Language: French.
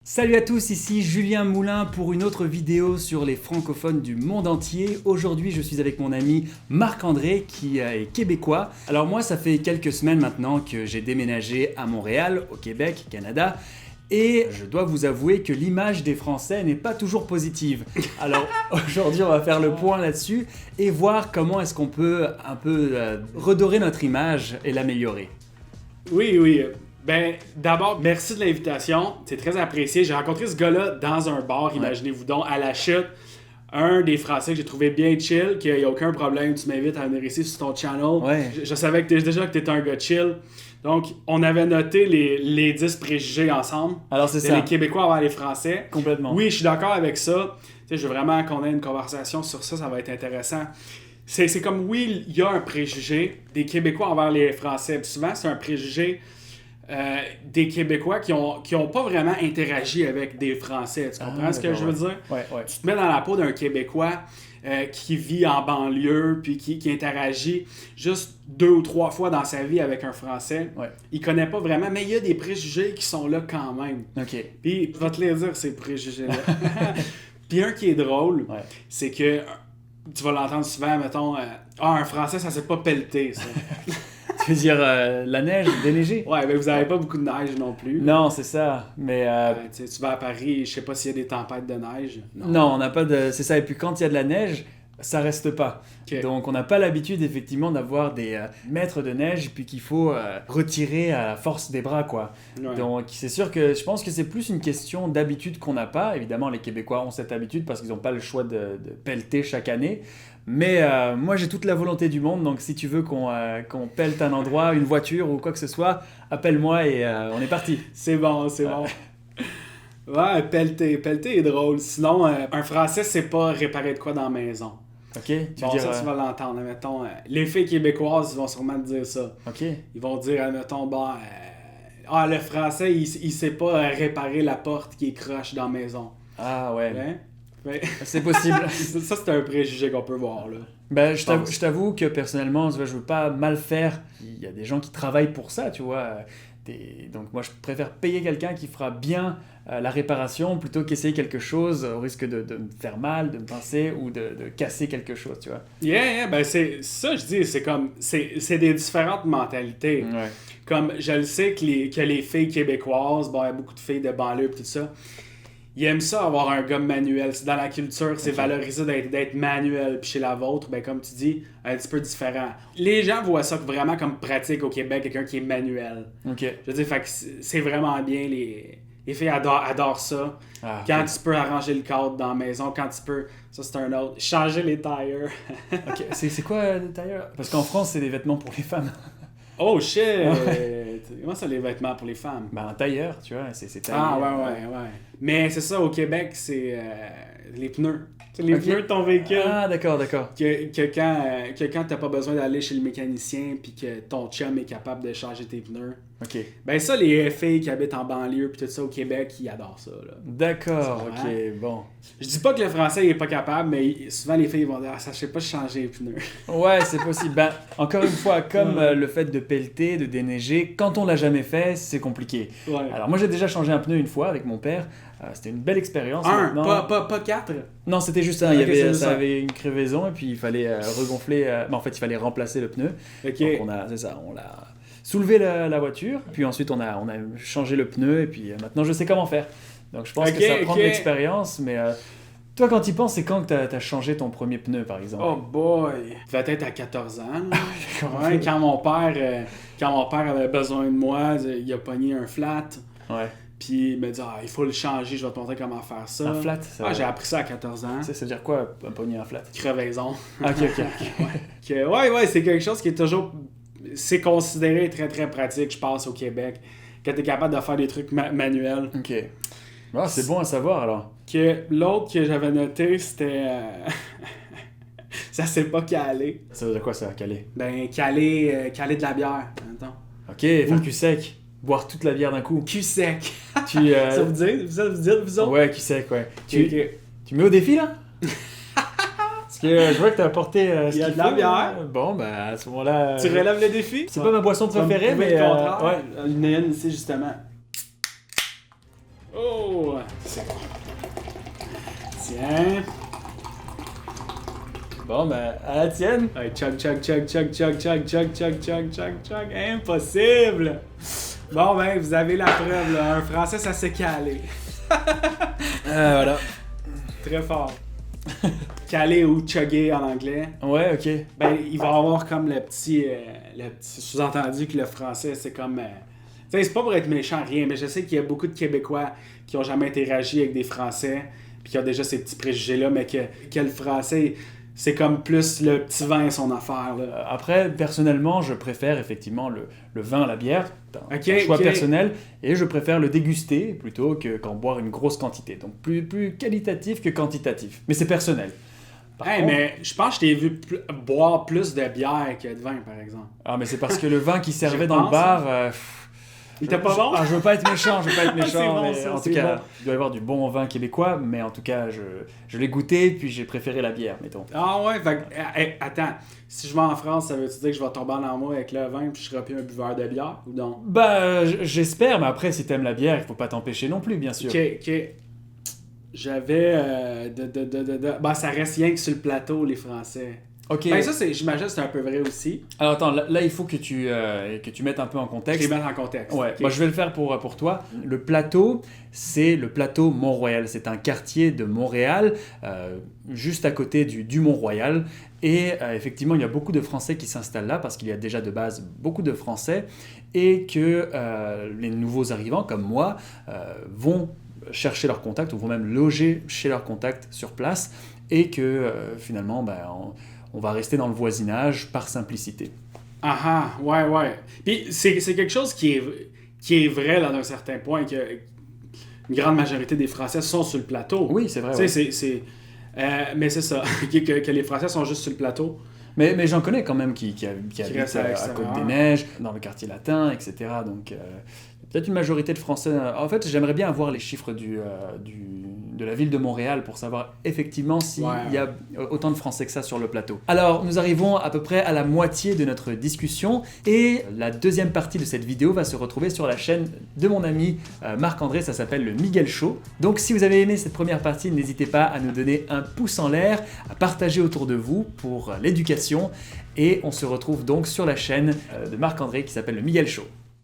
Salut à tous, ici Julien Moulin pour une autre vidéo sur les francophones du monde entier. Aujourd'hui, je suis avec mon ami Marc-André qui est québécois. Alors moi, ça fait quelques semaines maintenant que j'ai déménagé à Montréal, au Québec, Canada. Et je dois vous avouer que l'image des Français n'est pas toujours positive. Alors aujourd'hui, on va faire le point là-dessus et voir comment est-ce qu'on peut un peu redorer notre image et l'améliorer. Oui. Ben, d'abord, merci de l'invitation. C'est très apprécié. J'ai rencontré ce gars-là dans un bar, imaginez-vous donc, à la chute. Un des Français que j'ai trouvé bien chill, qu'il n'y a aucun problème, tu m'invites à venir ici sur ton channel. Ouais. Je savais que déjà que tu étais un gars chill. Donc, on avait noté les 10 préjugés ensemble. Alors c'est ça. Les Québécois envers les Français. Complètement. Oui, Oui, je suis d'accord avec ça. Tu sais, je veux vraiment qu'on ait une conversation sur ça, ça va être intéressant. C'est comme, oui, il y a un préjugé des Québécois envers les Français. Puis souvent, c'est un préjugé des Québécois qui ont pas vraiment interagi avec des Français. Tu comprends ce que je veux dire? Ouais. Tu te mets dans la peau d'un Québécois qui vit en banlieue puis qui interagit juste 2 ou 3 fois dans sa vie avec un Français. Ouais. Il connaît pas vraiment, mais il y a des préjugés qui sont là quand même. Ok. Puis, je vais te les dire, ces préjugés-là. Puis un qui est drôle, c'est que tu vas l'entendre souvent, mettons, un Français, ça s'est pas pelleté, ça. Tu veux dire la neige, déneiger? Ouais, mais vous avez pas beaucoup de neige non plus. Non, c'est ça. Mais Tu sais, tu vas à Paris, je sais pas s'il y a des tempêtes de neige. non, on n'a pas de. C'est ça. Et puis quand il y a de la neige, ça reste pas. Ok. Donc on n'a pas l'habitude effectivement d'avoir des mètres de neige puis qu'il faut retirer à la force des bras, quoi. Ouais. Donc c'est sûr que je pense que c'est plus une question d'habitude qu'on n'a pas. Évidemment, les Québécois ont cette habitude parce qu'ils n'ont pas le choix de pelleter chaque année. Mais moi j'ai toute la volonté du monde, donc si tu veux qu'on pelte un endroit, une voiture ou quoi que ce soit, appelle-moi et on est parti. C'est bon. Ouais, pelleter est drôle. Sinon, un Français sait pas réparer de quoi dans la maison. Ok, tu veux Bon, dire. ça, tu vas l'entendre. Mettons, les filles québécoises vont sûrement te dire ça. Ok. Ils vont dire, admettons, le Français, il sait pas réparer la porte qui est croche dans la maison. Ah ouais. Hein? Ouais. C'est possible. Ça, c'est un préjugé qu'on peut voir, là. Ben, je t'avoue que personnellement, tu vois, je veux pas mal faire. Il y a des gens qui travaillent pour ça, tu vois. Donc moi, je préfère payer quelqu'un qui fera bien la réparation plutôt qu'essayer quelque chose au risque de me faire mal, de me pincer ou de casser quelque chose, tu vois. Ben c'est ça, je dis, c'est des différentes mentalités. Ouais. Comme je le sais que les filles québécoises, bon, il y a beaucoup de filles de banlieue et tout ça, ils aiment ça avoir un gars manuel. C'est dans la culture, c'est valorisé d'être manuel. Puis chez la vôtre, ben comme tu dis, un petit peu différent. Les gens voient ça vraiment comme pratique au Québec, quelqu'un qui est manuel. Ok. Je veux dire, fait que c'est vraiment bien. Les filles adorent ça. Ah, Quand ok. tu peux arranger le cadre dans la maison, quand tu peux, ça c'est un autre. Changer les tires. Ok. C'est quoi le tailleur? Parce qu'en France, c'est des vêtements pour les femmes. Oh shit! Comment ça, les vêtements pour les femmes? Ben, un tailleur, tu vois, c'est taillé. Ah ouais. Mais c'est ça, au Québec, c'est les pneus. C'est les Ok. pneus de ton véhicule. Ah, d'accord. Que quand t'as pas besoin d'aller chez le mécanicien puis que ton chum est capable de changer tes pneus. Ok. Ben ça, les filles qui habitent en banlieue puis tout ça au Québec, ils adorent ça, là. D'accord, Ça, ok, bon. Je dis pas que le français il est pas capable, mais souvent les filles vont dire ça, je sais pas changer les pneus. Ouais, c'est possible. Ben, encore une fois, comme le fait de pelleter, de déneiger, quand on l'a jamais fait, c'est compliqué. Ouais. Alors moi j'ai déjà changé un pneu une fois avec mon père. C'était une belle expérience. Un, Maintenant- pas 4. Non, c'était juste un. Ok, Il y c'est avait, juste ça un. avait une crevaison et puis il fallait regonfler. En fait, il fallait remplacer le pneu. Ok. Donc c'est ça, on l'a soulevé la voiture, puis ensuite on a changé le pneu et puis maintenant je sais comment faire. Donc je pense Ok, que ça prend de ok. l'expérience, mais toi quand tu y penses, c'est quand que t'as changé ton premier pneu par exemple? Oh boy! Il devait être à 14 ans. là. D'accord. Ouais, quand mon père avait besoin de moi, il a pogné un flat. Ouais. Puis il m'a dit il faut le changer, je vais te montrer comment faire ça. Un flat, ça. Ah, j'ai appris ça à 14 ans. Ça veut dire quoi, un pogner un flat? Crevaison. Ah, ok. Ouais, c'est quelque chose qui est toujours. C'est considéré très très pratique, je pense, au Québec. Quand t'es capable de faire des trucs manuels. Ok. Ah, c'est bon à savoir alors. Que l'autre que j'avais noté, c'était. Ça s'est pas calé. Ça veut dire quoi ça, caler? Ben, caler de la bière. Attends. Ok, faire cul sec. Boire toute la bière d'un coup. Cul sec. Tu, Ça vous dit, vous autres? Ouais, cul sec, ouais. Ok. Tu mets au défi là? Parce que je vois que t'as apporté ce Il y a qu'il de la faut, bière. là. Bon, bah à ce moment-là. Tu relèves le défi? C'est pas ma boisson préférée, mais. Ouais. Ouais. Il y en a une ici, justement. Oh! C'est bon. Tiens. Bon, ben, à la tienne. Allez, chug, chug, chug, chug, chug, chug, chug, chug, chug, chug, chug. Impossible! Bon, ben, vous avez la preuve, là. Un Français, ça s'est calé. Voilà. Très fort. Calé ou chugger en anglais. Ouais, ok. Ben, il va avoir comme le petit sous-entendu que le français, c'est comme... tu sais, c'est pas pour être méchant, rien, mais je sais qu'il y a beaucoup de Québécois qui ont jamais interagi avec des Français, puis qui ont déjà ces petits préjugés-là, mais que le français... C'est comme plus le petit vin et son affaire. Là. Après, personnellement, je préfère effectivement le vin à la bière. C'est un choix ok. personnel. Et je préfère le déguster plutôt qu'en boire une grosse quantité. Donc plus qualitatif que quantitatif. Mais c'est personnel. Par contre- Mais je pense que je t'ai vu boire plus de bière que de vin, par exemple. Ah, mais c'est parce que le vin qui servait Je dans le pense, bar... Il était pas bon? Je veux pas être méchant, C'est bon, mais ça, en tout c'est cas, bon. il doit y avoir du bon vin québécois, mais en tout cas, je l'ai goûté, puis j'ai préféré la bière, mettons. Ah ouais, fait que, attends, si je vais en France, ça veut-tu dire que je vais tomber en amour avec le vin puis je serai plus un buveur de bière ou non? Bah, j'espère, mais après, si t'aimes la bière, il faut pas t'empêcher non plus, bien sûr. Ok. J'avais bah ça reste rien que sur le plateau, les Français. Ok. Ben ça, j'imagine que c'est un peu vrai aussi. Alors attends, là, il faut que tu mettes un peu en Je les contexte. mets en contexte. Ouais, Ok. moi je vais le faire pour toi. Le plateau, c'est le plateau Mont-Royal. C'est un quartier de Montréal, juste à côté du Mont-Royal. Et effectivement, il y a beaucoup de Français qui s'installent là parce qu'il y a déjà de base beaucoup de Français et que les nouveaux arrivants comme moi vont chercher leur contact ou vont même loger chez leur contact sur place et que finalement, on va rester dans le voisinage par simplicité. Ah ah, ouais. Puis c'est quelque chose qui est vrai là d'un certain point, que une grande majorité des Français sont sur le plateau. Oui, c'est vrai. Tu sais, mais c'est ça, que les Français sont juste sur le plateau. Mais j'en connais quand même qui habitent restent à à l'extérieur. Côte-des-Neiges, dans le quartier latin, etc. Donc, peut-être une majorité de Français. En fait, j'aimerais bien avoir les chiffres de la ville de Montréal pour savoir effectivement s'il y a autant de Français que ça sur le plateau. Alors, nous arrivons à peu près à la moitié de notre discussion et la deuxième partie de cette vidéo va se retrouver sur la chaîne de mon ami Marc-André, ça s'appelle le Miguel Show. Donc, si vous avez aimé cette première partie, n'hésitez pas à nous donner un pouce en l'air, à partager autour de vous pour l'éducation et on se retrouve donc sur la chaîne de Marc-André qui s'appelle le Miguel Show.